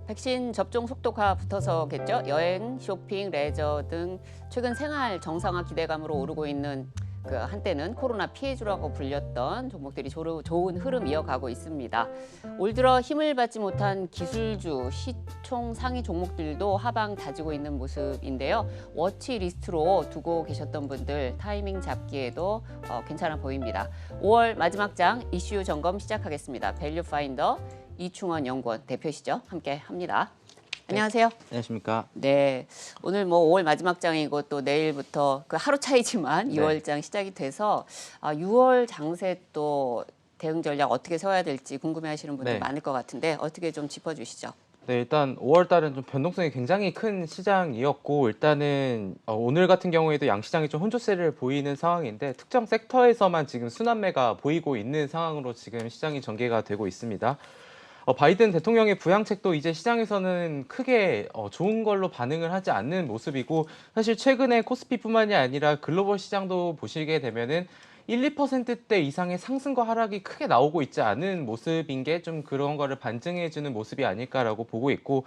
백신 접종 속도가 붙어서겠죠. 여행, 쇼핑, 레저 등 최근 생활 정상화 기대감으로 오르고 있는 그 한때는 코로나 피해주라고 불렸던 종목들이 좋은 흐름 이어가고 있습니다. 올 들어 힘을 받지 못한 기술주, 시총 상위 종목들도 하방 다지고 있는 모습인데요. 워치 리스트로 두고 계셨던 분들 타이밍 잡기에도 괜찮아 보입니다. 5월 마지막 장 이슈 점검 시작하겠습니다. 밸류 파인더 이충원 연구원 대표시죠. 함께 합니다. 안녕하세요. 안녕하십니까. 네, 오늘 뭐 5월 마지막 장이고 또 내일부터 그 하루 차이지만 2월 장 시작이 돼서 6월 장세 또 대응 전략 어떻게 세워야 될지 궁금해하시는 분들 많을 것 같은데 어떻게 좀 짚어주시죠. 네, 일단 5월 달은 좀 변동성이 굉장히 큰 시장이었고 일단은 오늘 같은 경우에도 양시장이 좀 혼조세를 보이는 상황인데 특정 섹터에서만 지금 순환매가 보이고 있는 상황으로 지금 시장이 전개가 되고 있습니다. 바이든 대통령의 부양책도 이제 시장에서는 크게 좋은 걸로 반응을 하지 않는 모습이고 사실 최근에 코스피뿐만이 아니라 글로벌 시장도 보시게 되면은 1, 2%대 이상의 상승과 하락이 크게 나오고 있지 않은 모습인 게 좀 그런 거를 반증해주는 모습이 아닐까라고 보고 있고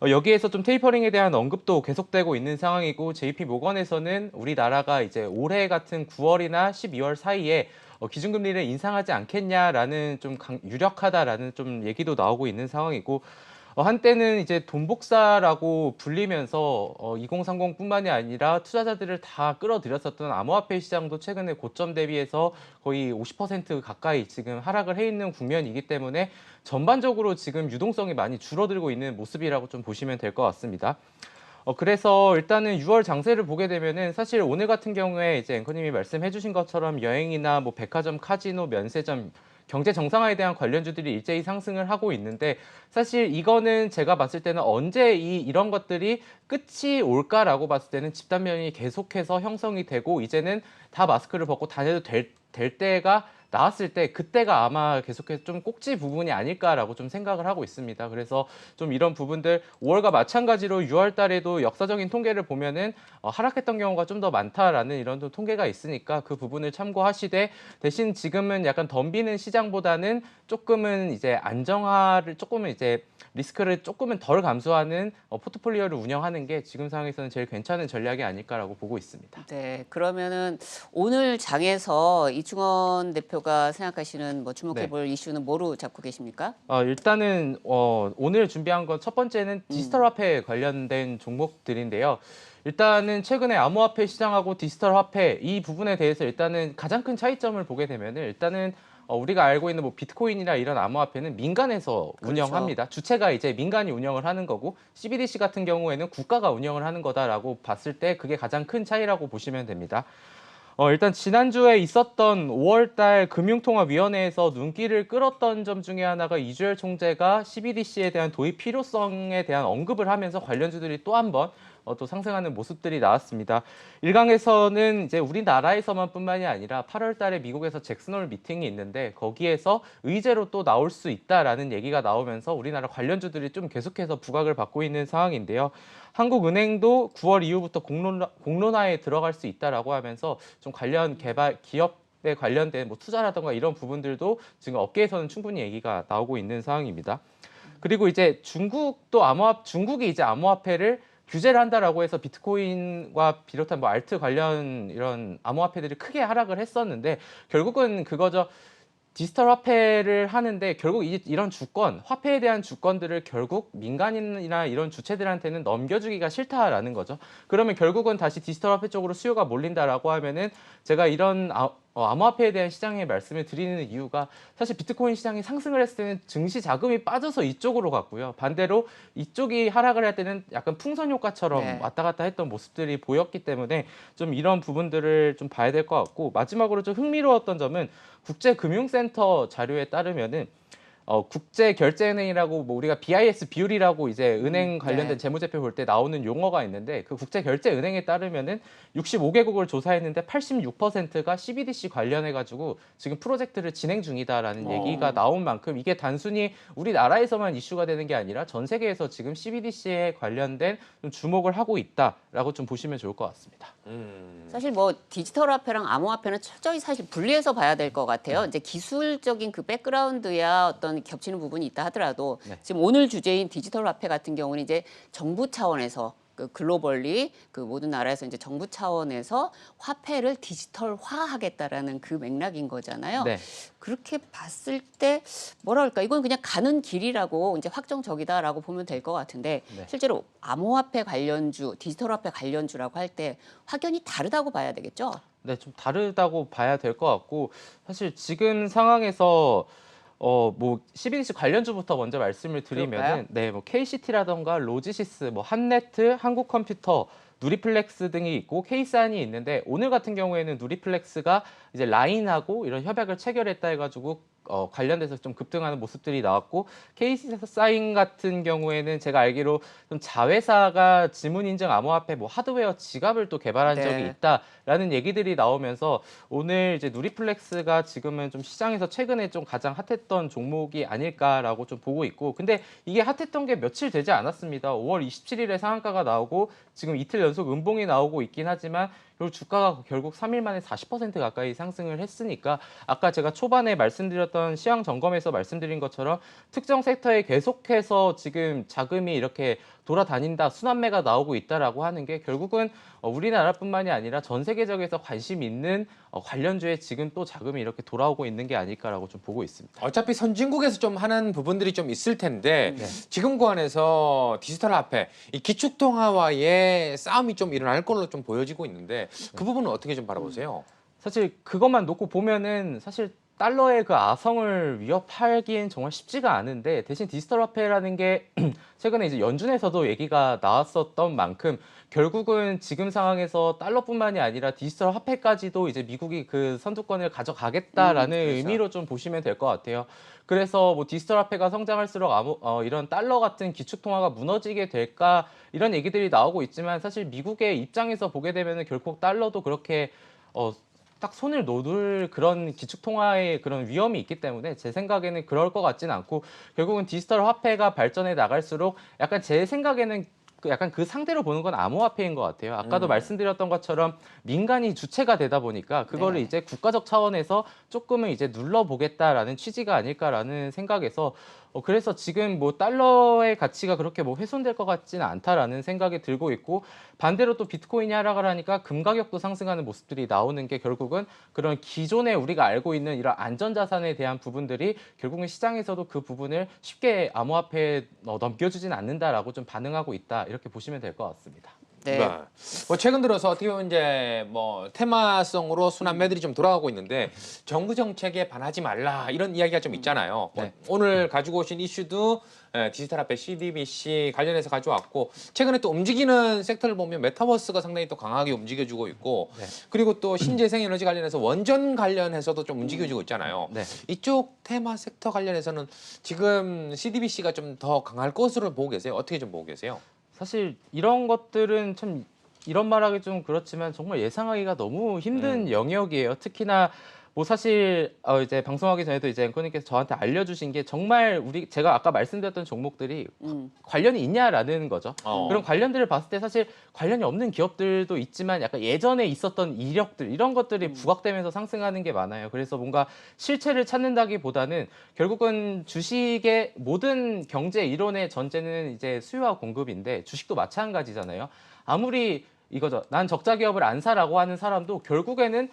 여기에서 좀 테이퍼링에 대한 언급도 계속되고 있는 상황이고 JP 모건에서는 우리나라가 이제 올해 같은 9월이나 12월 사이에 기준금리를 인상하지 않겠냐라는 좀 유력하다라는 좀 얘기도 나오고 있는 상황이고 한때는 이제 돈복사라고 불리면서 2030뿐만이 아니라 투자자들을 다 끌어들였었던 암호화폐 시장도 최근에 고점 대비해서 거의 50% 가까이 지금 하락을 해 있는 국면이기 때문에 전반적으로 지금 유동성이 많이 줄어들고 있는 모습이라고 좀 보시면 될 것 같습니다. 그래서 일단은 6월 장세를 보게 되면은 사실 오늘 같은 경우에 이제 앵커님이 말씀해 주신 것처럼 여행이나 뭐 백화점, 카지노, 면세점, 경제 정상화에 대한 관련주들이 일제히 상승을 하고 있는데 사실 이거는 제가 봤을 때는 언제 이런 것들이 끝이 올까라고 봤을 때는 집단 면역이 계속해서 형성이 되고 이제는 다 마스크를 벗고 다녀도 될 때가 나왔을 때 그때가 아마 계속해서 좀 꼭지 부분이 아닐까라고 좀 생각을 하고 있습니다. 그래서 좀 이런 부분들 5월과 마찬가지로 6월 달에도 역사적인 통계를 보면은 하락했던 경우가 좀 더 많다라는 이런 좀 통계가 있으니까 그 부분을 참고하시되 대신 지금은 약간 덤비는 시장보다는 조금은 이제 안정화를 조금은 이제 리스크를 조금은 덜 감수하는 포트폴리오를 운영하는 게 지금 상황에서는 제일 괜찮은 전략이 아닐까라고 보고 있습니다. 네, 그러면은 오늘 장에서 이충원 대표가 생각하시는 뭐 주목해볼 이슈는 뭐로 잡고 계십니까? 일단은 오늘 준비한 건 첫 번째는 디지털 화폐 관련된 종목들인데요. 일단은 최근에 암호화폐 시장하고 디지털 화폐 이 부분에 대해서 일단은 가장 큰 차이점을 보게 되면은 일단은 우리가 알고 있는 뭐 비트코인이나 이런 암호화폐는 민간에서 운영합니다. 주체가 이제 민간이 운영을 하는 거고 CBDC 같은 경우에는 국가가 운영을 하는 거다라고 봤을 때 그게 가장 큰 차이라고 보시면 됩니다. 일단 지난주에 있었던 5월달 금융통화위원회에서 눈길을 끌었던 점 중에 하나가 이주열 총재가 CBDC에 대한 도입 필요성에 대한 언급을 하면서 관련주들이 또 한 번 또 상승하는 모습들이 나왔습니다. 일각에서는 이제 우리나라에서만 뿐만이 아니라 8월 달에 미국에서 잭슨홀 미팅이 있는데 거기에서 의제로 또 나올 수 있다라는 얘기가 나오면서 우리나라 관련주들이 좀 계속해서 부각을 받고 있는 상황인데요. 한국은행도 9월 이후부터 공론화에 들어갈 수 있다라고 하면서 좀 관련 개발 기업에 관련된 뭐 투자라든가 이런 부분들도 지금 업계에서는 충분히 얘기가 나오고 있는 상황입니다. 그리고 이제 중국이 이제 암호화폐를 규제를 한다라고 해서 비트코인과 비롯한 뭐 알트 관련 이런 암호화폐들이 크게 하락을 했었는데 결국은 그거죠. 디지털 화폐를 하는데 결국 이런 주권, 화폐에 대한 주권들을 결국 민간인이나 이런 주체들한테는 넘겨주기가 싫다라는 거죠. 그러면 결국은 다시 디지털 화폐 쪽으로 수요가 몰린다라고 하면은 제가 이런 암호화폐에 대한 시장에 말씀을 드리는 이유가 사실 비트코인 시장이 상승을 했을 때는 증시 자금이 빠져서 이쪽으로 갔고요. 반대로 이쪽이 하락을 할 때는 약간 풍선 효과처럼 왔다 갔다 했던 모습들이 보였기 때문에 좀 이런 부분들을 좀 봐야 될 것 같고 마지막으로 좀 흥미로웠던 점은 국제금융센터 자료에 따르면은 국제결제은행이라고 뭐 우리가 BIS 비율이라고 이제 은행 관련된 재무제표 볼 때 나오는 용어가 있는데 그 국제결제은행에 따르면은 65개국을 조사했는데 86%가 CBDC 관련해 가지고 지금 프로젝트를 진행 중이다라는 얘기가 나온 만큼 이게 단순히 우리나라에서만 이슈가 되는 게 아니라 전 세계에서 지금 CBDC에 관련된 좀 주목을 하고 있다라고 좀 보시면 좋을 것 같습니다. 사실 뭐 디지털 화폐랑 암호화폐는 철저히 사실 분리해서 봐야 될 것 같아요. 이제 기술적인 그 백그라운드야 어떤 물론 겹치는 부분이 있다 하더라도 네. 지금 오늘 주제인 디지털 화폐 같은 경우는 이제 정부 차원에서 그 글로벌리 그 모든 나라에서 이제 정부 차원에서 화폐를 디지털화하겠다라는 그 맥락인 거잖아요. 네. 그렇게 봤을 때 뭐랄까 이건 그냥 가는 길이라고 이제 확정적이다라고 보면 될 것 같은데 네. 실제로 암호화폐 관련주, 디지털 화폐 관련주라고 할 때 확연히 다르다고 봐야 되겠죠. 네, 좀 다르다고 봐야 될 것 같고 사실 지금 상황에서 뭐 CBDC 관련주부터 먼저 말씀을 그럴까요? 드리면은 네, 뭐 KCT라던가 로지시스, 뭐 한네트, 한국컴퓨터, 누리플렉스 등이 있고 K사안이 있는데 오늘 같은 경우에는 누리플렉스가 이제 라인하고 이런 협약을 체결했다 해가지고 관련돼서 좀 급등하는 모습들이 나왔고 K사인 같은 경우에는 제가 알기로 좀 자회사가 지문 인증 암호화폐 뭐 하드웨어 지갑을 또 개발한 네. 적이 있다라는 얘기들이 나오면서 오늘 이제 누리플렉스가 지금은 좀 시장에서 최근에 좀 가장 핫했던 종목이 아닐까라고 좀 보고 있고 근데 이게 핫했던 게 며칠 되지 않았습니다. 5월 27일에 상한가가 나오고 지금 이틀 연속 음봉이 나오고 있긴 하지만 그리고 주가가 결국 3일 만에 40% 가까이 상승을 했으니까 아까 제가 초반에 말씀드렸던 시황 점검에서 말씀드린 것처럼 특정 섹터에 계속해서 지금 자금이 이렇게 돌아다닌다, 순환매가 나오고 있다라고 하는 게 결국은 우리나라뿐만이 아니라 전 세계적에서 관심 있는 관련주에 지금 또 자금이 이렇게 돌아오고 있는 게 아닐까라고 좀 보고 있습니다. 어차피 선진국에서 좀 하는 부분들이 좀 있을 텐데 네. 지금 구간에서 디지털 화폐, 이 기축통화와의 싸움이 좀 일어날 걸로 좀 보여지고 있는데 그 부분은 어떻게 좀 바라보세요? 사실 그것만 놓고 보면은 사실 달러의 그 아성을 위협하기엔 정말 쉽지가 않은데 대신 디지털 화폐라는 게 최근에 이제 연준에서도 얘기가 나왔었던 만큼 결국은 지금 상황에서 달러뿐만이 아니라 디지털 화폐까지도 이제 미국이 그 선두권을 가져가겠다라는 그렇죠. 의미로 좀 보시면 될 것 같아요. 그래서 뭐 디지털 화폐가 성장할수록 이런 달러 같은 기축 통화가 무너지게 될까 이런 얘기들이 나오고 있지만 사실 미국의 입장에서 보게 되면은 결국 달러도 그렇게 딱 손을 놓을 그런 기축 통화의 그런 위험이 있기 때문에 제 생각에는 그럴 것 같지는 않고 결국은 디지털 화폐가 발전해 나갈수록 약간 제 생각에는 약간 그 상대로 보는 건 암호화폐인 것 같아요. 아까도 말씀드렸던 것처럼 민간이 주체가 되다 보니까 그거를 네. 이제 국가적 차원에서 조금은 이제 눌러보겠다라는 취지가 아닐까라는 생각에서 그래서 지금 뭐 달러의 가치가 그렇게 뭐 훼손될 것 같지는 않다라는 생각이 들고 있고 반대로 또 비트코인이 하락을 하니까 금 가격도 상승하는 모습들이 나오는 게 결국은 그런 기존에 우리가 알고 있는 이런 안전자산에 대한 부분들이 결국은 시장에서도 그 부분을 쉽게 암호화폐에 넘겨주진 않는다라고 좀 반응하고 있다 이렇게 보시면 될 것 같습니다. 네. 뭐 최근 들어서 어떻게 보면 이제 뭐 테마성으로 순환매들이 좀 돌아가고 있는데 정부 정책에 반하지 말라 이런 이야기가 좀 있잖아요. 네. 오늘 가지고 오신 이슈도 디지털 화폐 CDBC 관련해서 가져왔고 최근에 또 움직이는 섹터를 보면 메타버스가 상당히 또 강하게 움직여주고 있고 네. 그리고 또 신재생 에너지 관련해서 원전 관련해서도 좀 움직여주고 있잖아요. 네. 이쪽 테마 섹터 관련해서는 지금 CDBC가 좀 더 강할 것으로 보고 계세요? 어떻게 좀 보고 계세요? 사실 이런 것들은 참 이런 말하기 좀 그렇지만 정말 예상하기가 너무 힘든 영역이에요. 특히나 뭐 사실 이제 방송하기 전에도 이제 앵커님께서 저한테 알려주신 게 정말 제가 아까 말씀드렸던 종목들이 관련이 있냐라는 거죠. 그런 관련들을 봤을 때 사실 관련이 없는 기업들도 있지만 약간 예전에 있었던 이력들 이런 것들이 부각되면서 상승하는 게 많아요. 그래서 뭔가 실체를 찾는다기보다는 결국은 주식의 모든 경제 이론의 전제는 이제 수요와 공급인데 주식도 마찬가지잖아요. 아무리 이거죠. 난 적자 기업을 안 사라고 하는 사람도 결국에는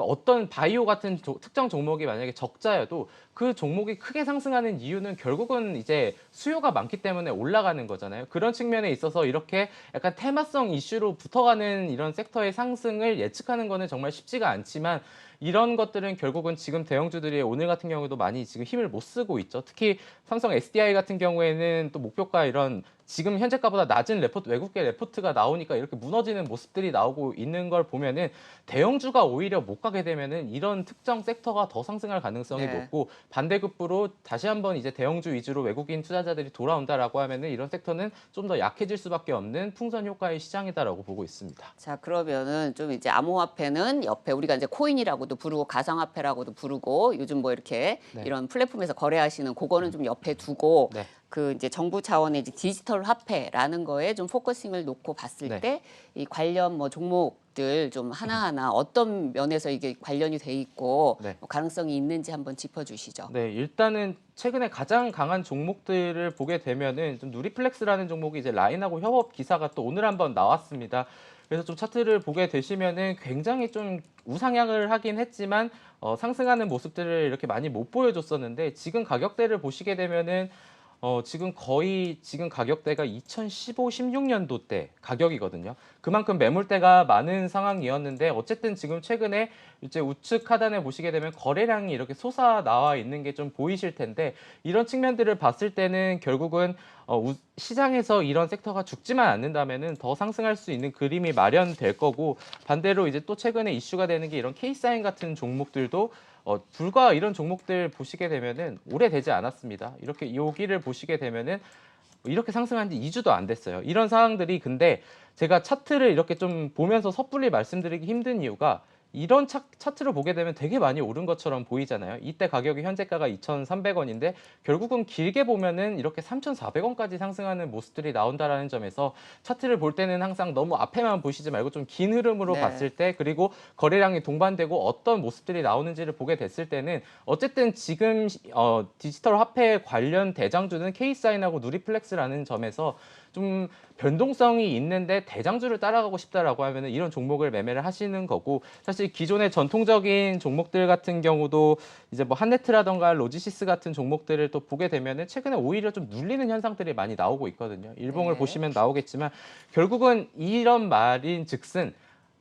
어떤 바이오 같은 특정 종목이 만약에 적자여도 그 종목이 크게 상승하는 이유는 결국은 이제 수요가 많기 때문에 올라가는 거잖아요. 그런 측면에 있어서 이렇게 약간 테마성 이슈로 붙어가는 이런 섹터의 상승을 예측하는 거는 정말 쉽지가 않지만 이런 것들은 결국은 지금 대형주들이 오늘 같은 경우에도 많이 지금 힘을 못 쓰고 있죠. 특히 삼성 SDI 같은 경우에는 또 목표가 이런 지금 현재가보다 낮은 외국계 레포트가 나오니까 이렇게 무너지는 모습들이 나오고 있는 걸 보면은 대형주가 오히려 못 가게 되면은 이런 특정 섹터가 더 상승할 가능성이 네. 높고 반대급부로 다시 한번 이제 대형주 위주로 외국인 투자자들이 돌아온다라고 하면은 이런 섹터는 좀 더 약해질 수밖에 없는 풍선 효과의 시장이다라고 보고 있습니다. 자, 그러면은 좀 이제 암호화폐는 옆에 우리가 이제 코인이라고도 부르고 가상화폐라고도 부르고 요즘 뭐 이렇게 네. 이런 플랫폼에서 거래하시는 그거는 좀 옆에 두고 네. 그 이제 정부 차원의 이제 디지털 화폐라는 거에 좀 포커싱을 놓고 봤을 네. 때 이 관련 뭐 종목들 좀 하나하나 어떤 면에서 이게 관련이 돼 있고 네. 뭐 가능성이 있는지 한번 짚어주시죠. 네, 일단은 최근에 가장 강한 종목들을 보게 되면은 좀 누리플렉스라는 종목이 이제 라인하고 협업 기사가 또 오늘 한번 나왔습니다. 그래서 좀 차트를 보게 되시면은 굉장히 좀 우상향을 하긴 했지만 상승하는 모습들을 이렇게 많이 못 보여줬었는데 지금 가격대를 보시게 되면은 지금 거의 지금 가격대가 2015, 16년도 때 가격이거든요. 그만큼 매물대가 많은 상황이었는데 어쨌든 지금 최근에 이제 우측 하단에 보시게 되면 거래량이 이렇게 솟아 나와 있는 게 좀 보이실 텐데 이런 측면들을 봤을 때는 결국은 시장에서 이런 섹터가 죽지만 않는다면은 더 상승할 수 있는 그림이 마련될 거고 반대로 이제 또 최근에 이슈가 되는 게 이런 K사인 같은 종목들도 불과 이런 종목들 보시게 되면은 오래되지 않았습니다. 이렇게 여기를 보시게 되면은 이렇게 상승한 지 2주도 안 됐어요. 이런 상황들이 근데 제가 차트를 이렇게 좀 보면서 섣불리 말씀드리기 힘든 이유가 이런 차트를 보게 되면 되게 많이 오른 것처럼 보이잖아요. 이때 가격이 현재가가 2,300원인데 결국은 길게 보면은 이렇게 3,400원까지 상승하는 모습들이 나온다라는 점에서 차트를 볼 때는 항상 너무 앞에만 보시지 말고 좀 긴 흐름으로 네. 봤을 때 그리고 거래량이 동반되고 어떤 모습들이 나오는지를 보게 됐을 때는 어쨌든 지금 디지털 화폐 관련 대장주는 K사인하고 누리플렉스라는 점에서 좀 변동성이 있는데 대장주를 따라가고 싶다라고 하면은 이런 종목을 매매를 하시는 거고 사실 기존의 전통적인 종목들 같은 경우도 이제 뭐 한네트라던가 로지시스 같은 종목들을 또 보게 되면은 최근에 오히려 좀 눌리는 현상들이 많이 나오고 있거든요. 일봉을 네. 보시면 나오겠지만 결국은 이런 말인즉슨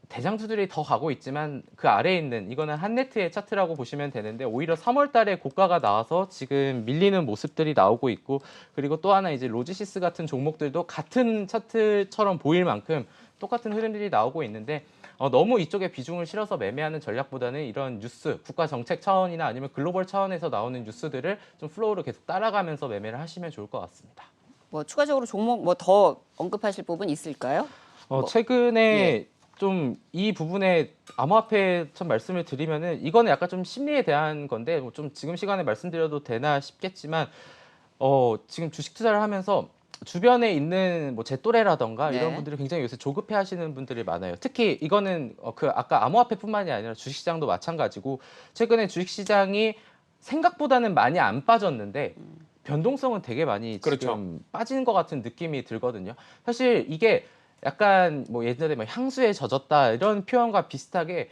대장주들이 더 가고 있지만 그 아래에 있는 이거는 한네트의 차트라고 보시면 되는데 오히려 3월 달에 고가가 나와서 지금 밀리는 모습들이 나오고 있고 그리고 또 하나 이제 로지시스 같은 종목들도 같은 차트처럼 보일 만큼 똑같은 흐름들이 나오고 있는데 너무 이쪽에 비중을 실어서 매매하는 전략보다는 이런 뉴스, 국가 정책 차원이나 아니면 글로벌 차원에서 나오는 뉴스들을 좀 플로우로 계속 따라가면서 매매를 하시면 좋을 것 같습니다. 뭐 추가적으로 종목 뭐 더 언급하실 부분 있을까요? 뭐, 최근에 예. 좀 이 부분에 암호화폐 좀 말씀을 드리면은 이거는 약간 좀 심리에 대한 건데 뭐 좀 지금 시간에 말씀드려도 되나 싶겠지만 지금 주식 투자를 하면서 주변에 있는 뭐 제 또래라던가 네. 이런 분들이 굉장히 요새 조급해 하시는 분들이 많아요. 특히 이거는 그 아까 암호화폐뿐만이 아니라 주식시장도 마찬가지고 최근에 주식시장이 생각보다는 많이 안 빠졌는데 변동성은 되게 많이 그렇죠. 지금 빠진 것 같은 느낌이 들거든요. 사실 이게 약간 뭐 예전에 뭐 향수에 젖었다 이런 표현과 비슷하게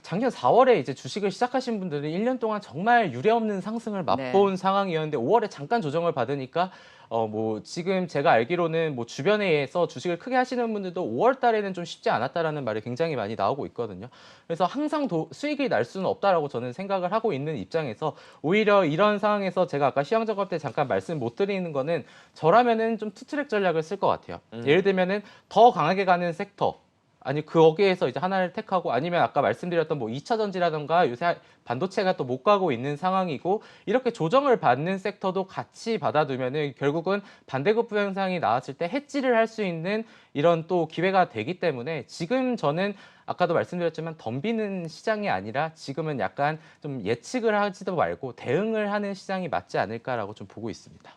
작년 4월에 이제 주식을 시작하신 분들은 1년 동안 정말 유례없는 상승을 맛본 네. 상황이었는데 5월에 잠깐 조정을 받으니까 뭐 지금 제가 알기로는 뭐 주변에서 주식을 크게 하시는 분들도 5월 달에는 좀 쉽지 않았다라는 말이 굉장히 많이 나오고 있거든요. 그래서 항상 수익이 날 수는 없다라고 저는 생각을 하고 있는 입장에서 오히려 이런 상황에서 제가 아까 시황 작업 때 잠깐 말씀 못 드리는 거는 저라면은 좀 투트랙 전략을 쓸 것 같아요. 예를 들면은 더 강하게 가는 섹터 아니 거기에서 이제 하나를 택하고 아니면 아까 말씀드렸던 뭐 2차 전지라던가 요새 반도체가 또 못 가고 있는 상황이고 이렇게 조정을 받는 섹터도 같이 받아두면은 결국은 반대급부 현상이 나왔을 때 해지를 할 수 있는 이런 또 기회가 되기 때문에 지금 저는 아까도 말씀드렸지만 덤비는 시장이 아니라 지금은 약간 좀 예측을 하지도 말고 대응을 하는 시장이 맞지 않을까라고 좀 보고 있습니다.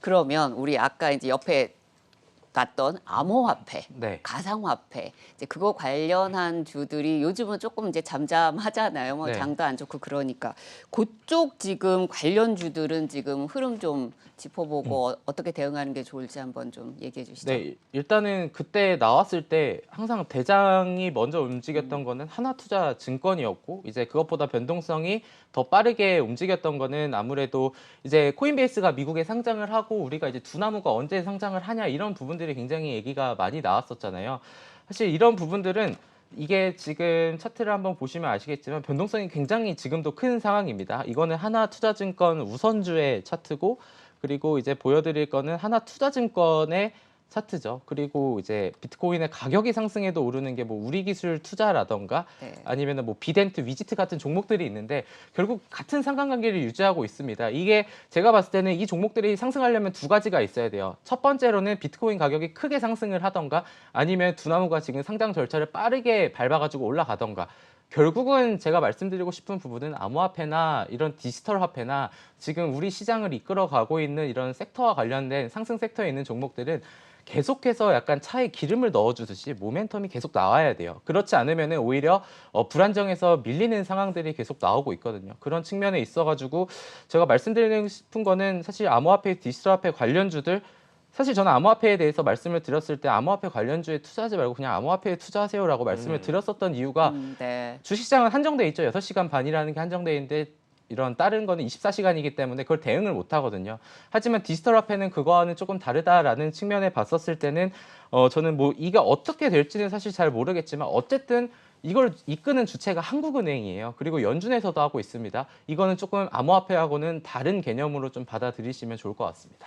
그러면 우리 아까 이제 옆에 봤던 암호화폐, 네. 가상화폐 이제 그거 관련한 주들이 요즘은 조금 이제 잠잠하잖아요. 뭐 네. 장도 안 좋고 그러니까 그쪽 지금 관련 주들은 지금 흐름 좀 짚어보고 어떻게 대응하는 게 좋을지 한번 좀 얘기해 주시죠. 네, 일단은 그때 나왔을 때 항상 대장이 먼저 움직였던 거는 하나투자증권이었고 이제 그것보다 변동성이 더 빠르게 움직였던 거는 아무래도 이제 코인베이스가 미국에 상장을 하고 우리가 이제 두나무가 언제 상장을 하냐 이런 부분들이 굉장히 얘기가 많이 나왔었잖아요. 사실 이런 부분들은 이게 지금 차트를 한번 보시면 아시겠지만 변동성이 굉장히 지금도 큰 상황입니다. 이거는 하나투자증권 우선주의 차트고 그리고 이제 보여드릴 거는 하나투자증권의 차트죠. 그리고 이제 비트코인의 가격이 상승해도 오르는 게 뭐 우리기술 투자라던가 네. 아니면은 뭐 비덴트, 위지트 같은 종목들이 있는데 결국 같은 상관관계를 유지하고 있습니다. 이게 제가 봤을 때는 이 종목들이 상승하려면 두 가지가 있어야 돼요. 첫 번째로는 비트코인 가격이 크게 상승을 하던가 아니면 두나무가 지금 상장 절차를 빠르게 밟아가지고 올라가던가 결국은 제가 말씀드리고 싶은 부분은 암호화폐나 이런 디지털 화폐나 지금 우리 시장을 이끌어가고 있는 이런 섹터와 관련된 상승 섹터에 있는 종목들은 계속해서 약간 차에 기름을 넣어주듯이 모멘텀이 계속 나와야 돼요. 그렇지 않으면 오히려 불안정해서 밀리는 상황들이 계속 나오고 있거든요. 그런 측면에 있어가지고 제가 말씀드리고 싶은 거는 사실 암호화폐, 디지털 화폐 관련주들 사실 저는 암호화폐에 대해서 말씀을 드렸을 때 암호화폐 관련주에 투자하지 말고 그냥 암호화폐에 투자하세요라고 말씀을 드렸었던 이유가 네. 주식시장은 한정돼 있죠. 6시간 반이라는 게 한정돼 있는데 이런 다른 거는 24시간이기 때문에 그걸 대응을 못 하거든요. 하지만 디지털 화폐는 그거와는 조금 다르다라는 측면에 봤었을 때는 저는 뭐 이게 어떻게 될지는 사실 잘 모르겠지만 어쨌든 이걸 이끄는 주체가 한국은행이에요. 그리고 연준에서도 하고 있습니다. 이거는 조금 암호화폐하고는 다른 개념으로 좀 받아들이시면 좋을 것 같습니다.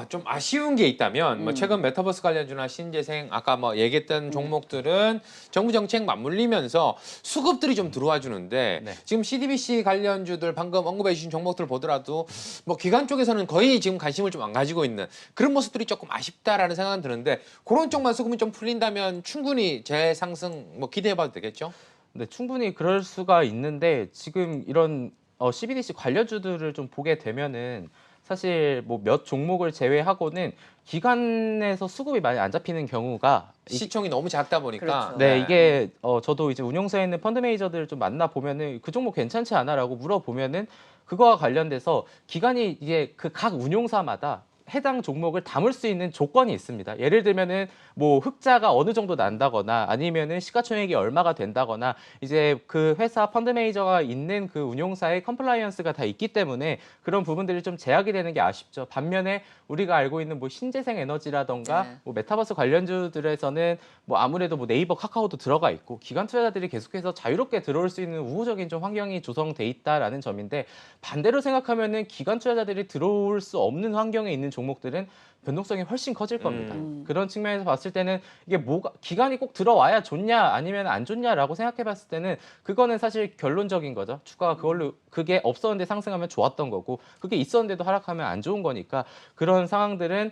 좀 아쉬운 게 있다면 뭐 최근 메타버스 관련주나 신재생 아까 뭐 얘기했던 종목들은 정부 정책 맞물리면서 수급들이 좀 들어와 주는데 네. 지금 CDBC 관련주들 방금 언급해 주신 종목들 보더라도 뭐 기관 쪽에서는 거의 지금 관심을 좀 안 가지고 있는 그런 모습들이 조금 아쉽다라는 생각은 드는데 그런 쪽만 수급이 좀 풀린다면 충분히 재상승 뭐 기대해봐도 되겠죠? 네, 충분히 그럴 수가 있는데 지금 이런 CBDC 관련주들을 좀 보게 되면은 사실 뭐 몇 종목을 제외하고는 기관에서 수급이 많이 안 잡히는 경우가 시총이 너무 작다 보니까 그렇죠. 네, 이게 저도 이제 운용사에 있는 펀드 매니저들 좀 만나 보면은 그 종목 괜찮지 않아라고 물어보면은 그거와 관련돼서 기관이 이제 그 각 운용사마다 해당 종목을 담을 수 있는 조건이 있습니다. 예를 들면은 뭐 흑자가 어느 정도 난다거나 아니면은 시가총액이 얼마가 된다거나 이제 그 회사 펀드 매니저가 있는 그 운용사의 컴플라이언스가 다 있기 때문에 그런 부분들이 좀 제약이 되는 게 아쉽죠. 반면에 우리가 알고 있는 뭐 신재생 에너지라던가 네. 뭐 메타버스 관련주들에서는 뭐 아무래도 뭐 네이버, 카카오도 들어가 있고 기관 투자자들이 계속해서 자유롭게 들어올 수 있는 우호적인 좀 환경이 조성돼 있다라는 점인데 반대로 생각하면은 기관 투자자들이 들어올 수 없는 환경에 있는 종목들은 변동성이 훨씬 커질 겁니다. 그런 측면에서 봤을 때는 이게 뭐가 기간이 꼭 들어와야 좋냐 아니면 안 좋냐라고 생각해 봤을 때는 그거는 사실 결론적인 거죠. 주가가 그걸로 그게 없었는데 상승하면 좋았던 거고 그게 있었는데도 하락하면 안 좋은 거니까 그런 상황들은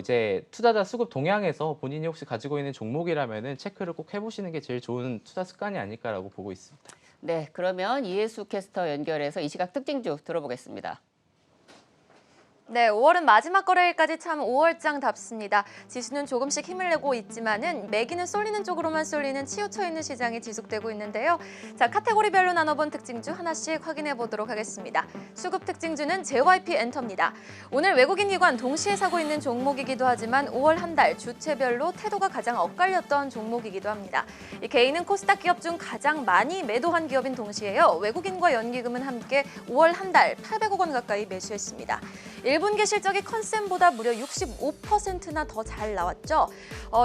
이제 투자자 수급 동향에서 본인이 혹시 가지고 있는 종목이라면은 체크를 꼭 해보시는 게 제일 좋은 투자 습관이 아닐까라고 보고 있습니다. 네, 그러면 이해수 캐스터 연결해서 이 시각 특징주 들어보겠습니다. 네, 5월은 마지막 거래일까지 참 5월장답습니다. 지수는 조금씩 힘을 내고 있지만은 매기는 쏠리는 쪽으로만 쏠리는 치우쳐 있는 시장이 지속되고 있는데요. 자, 카테고리별로 나눠본 특징주 하나씩 확인해 보도록 하겠습니다. 수급 특징주는 JYP 엔터입니다. 오늘 외국인 기관 동시에 사고 있는 종목이기도 하지만 5월 한 달 주체별로 태도가 가장 엇갈렸던 종목이기도 합니다. 이 개인은 코스닥 기업 중 가장 많이 매도한 기업인 동시에요. 외국인과 연기금은 함께 5월 한 달 800억 원 가까이 매수했습니다. 1분기 실적이 컨센보다 무려 65%나 더 잘 나왔죠.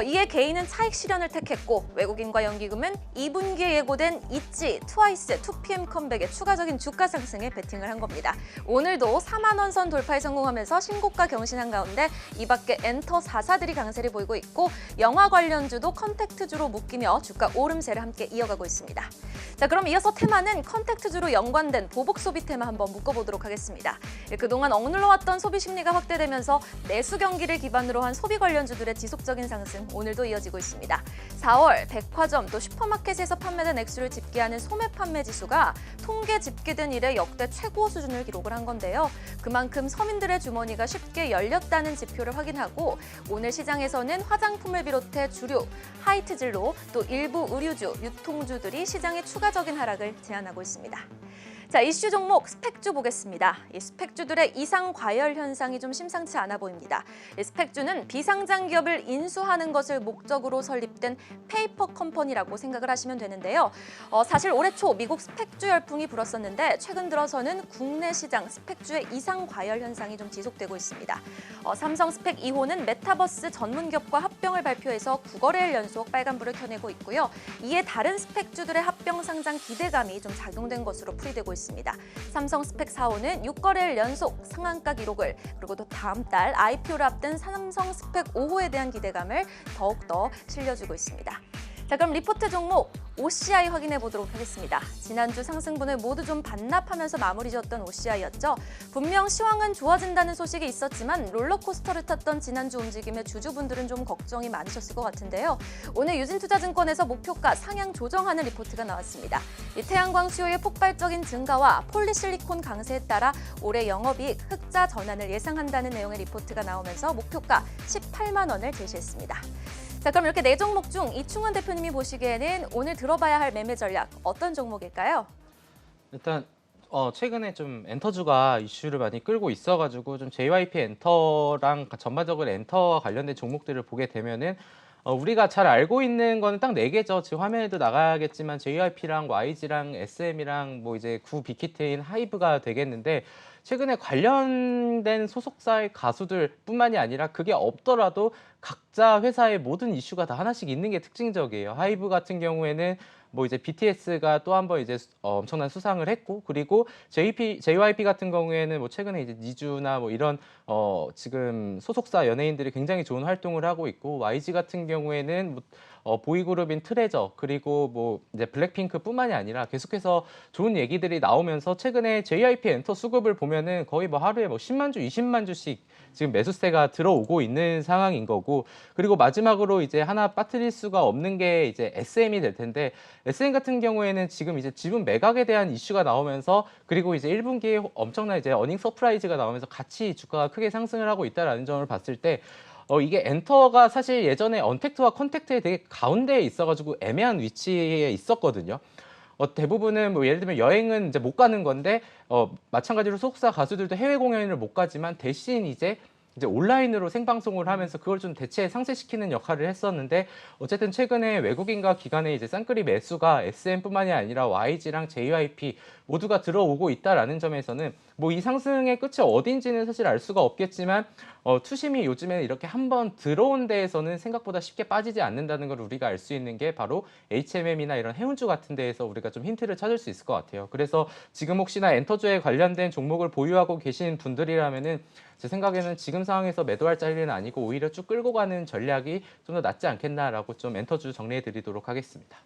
이에 개인은 차익 실현을 택했고 외국인과 연기금은 2분기에 예고된 있지, 트와이스, 2PM 컴백의 추가적인 주가 상승에 베팅을 한 겁니다. 오늘도 4만 원 선 돌파에 성공하면서 신고가 경신한 가운데 이 밖에 엔터 4사들이 강세를 보이고 있고 영화 관련주도 컨택트주로 묶이며 주가 오름세를 함께 이어가고 있습니다. 자, 그럼 이어서 테마는 컨택트주로 연관된 보복 소비 테마 한번 묶어보도록 하겠습니다. 그동안 억눌러왔던 소비 심리가 확대되면서 내수 경기를 기반으로 한 소비 관련주들의 지속적인 상승 오늘도 이어지고 있습니다. 4월 백화점 또 슈퍼마켓에서 판매된 액수를 집계하는 소매 판매 지수가 통계 집계된 이래 역대 최고 수준을 기록을 한 건데요. 그만큼 서민들의 주머니가 쉽게 열렸다는 지표를 확인하고 오늘 시장에서는 화장품을 비롯해 주류, 하이트 진로 또 일부 의류주, 유통주들이 시장에 추가적인 하락을 제안하고 있습니다. 자, 이슈 종목 스펙주 보겠습니다. 이 스펙주들의 이상 과열 현상이 좀 심상치 않아 보입니다. 이 스펙주는 비상장 기업을 인수하는 것을 목적으로 설립된 페이퍼 컴퍼니라고 생각을 하시면 되는데요. 사실 올해 초 미국 스펙주 열풍이 불었었는데 최근 들어서는 국내 시장 스펙주의 이상 과열 현상이 좀 지속되고 있습니다. 삼성 스펙 2호는 메타버스 전문 기업과 합병을 발표해서 9거래일 연속 빨간불을 켜내고 있고요. 이에 다른 스펙주들의 합병 상장 기대감이 좀 작용된 것으로 풀이되고 있습니다. 삼성 스펙 4호는 6거래일 연속 상한가 기록을 그리고 또 다음 달 IPO를 앞둔 삼성 스펙 5호에 대한 기대감을 더욱더 실려주고 있습니다. 자, 그럼 리포트 종목 OCI 확인해 보도록 하겠습니다. 지난주 상승분을 모두 좀 반납하면서 마무리 지었던 OCI였죠. 분명 시황은 좋아진다는 소식이 있었지만 롤러코스터를 탔던 지난주 움직임에 주주분들은 좀 걱정이 많으셨을 것 같은데요. 오늘 유진투자증권에서 목표가 상향 조정하는 리포트가 나왔습니다. 이 태양광 수요의 폭발적인 증가와 폴리실리콘 강세에 따라 올해 영업이익 흑자 전환을 예상한다는 내용의 리포트가 나오면서 목표가 18만 원을 제시했습니다. 자, 그럼 이렇게 네 종목 중 이충원 대표님이 보시기에는 오늘 들어봐야 할 매매 전략 어떤 종목일까요? 일단 최근에 좀 엔터주가 이슈를 많이 끌고 있어가지고 좀 JYP 엔터랑 전반적으로 엔터와 관련된 종목들을 보게 되면은 우리가 잘 알고 있는 거는 딱 네 개죠. 지금 화면에도 나가겠지만 JYP랑 YG랑 SM이랑 뭐 이제 구 빅히트인 하이브가 되겠는데 최근에 관련된 소속사의 가수들뿐만이 아니라 그게 없더라도 각자 회사의 모든 이슈가 다 하나씩 있는 게 특징적이에요. 하이브 같은 경우에는 뭐 이제 BTS가 또 한 번 이제 엄청난 수상을 했고, 그리고 JYP 같은 경우에는 뭐 최근에 이제 니주나 뭐 이런 지금 소속사 연예인들이 굉장히 좋은 활동을 하고 있고, YG 같은 경우에는 뭐 보이그룹인 트레저, 그리고 뭐 이제 블랙핑크뿐만이 아니라 계속해서 좋은 얘기들이 나오면서 최근에 JYP 엔터 수급을 보면은 거의 뭐 하루에 뭐 10만 주, 20만 주씩 지금 매수세가 들어오고 있는 상황인 거고, 그리고 마지막으로 이제 하나 빠뜨릴 수가 없는 게 이제 SM이 될 텐데, SM 같은 경우에는 지금 이제 지분 매각에 대한 이슈가 나오면서, 그리고 이제 1분기에 엄청난 이제 어닝 서프라이즈가 나오면서 같이 주가가 크게 상승을 하고 있다라는 점을 봤을 때 이게 엔터가 사실 예전에 언택트와 컨택트의 되게 가운데에 있어가지고 애매한 위치에 있었거든요. 대부분은 뭐 예를 들면 여행은 이제 못 가는 건데 마찬가지로 소속사 가수들도 해외 공연을 못 가지만 대신 이제 온라인으로 생방송을 하면서 그걸 좀 대체 상쇄시키는 역할을 했었는데, 어쨌든 최근에 외국인과 기관의 이제 쌍끌이 매수가 SM뿐만이 아니라 YG랑 JYP 모두가 들어오고 있다라는 점에서는 뭐 이 상승의 끝이 어딘지는 사실 알 수가 없겠지만 투심이 요즘에 이렇게 한번 들어온 데에서는 생각보다 쉽게 빠지지 않는다는 걸 우리가 알 수 있는 게 바로 HMM이나 이런 해운주 같은 데에서 우리가 좀 힌트를 찾을 수 있을 것 같아요. 그래서 지금 혹시나 엔터주에 관련된 종목을 보유하고 계신 분들이라면은 제 생각에는 지금 상황에서 매도할 자리는 아니고 오히려 쭉 끌고 가는 전략이 좀 더 낫지 않겠나라고 좀 엔터주 정리해 드리도록 하겠습니다.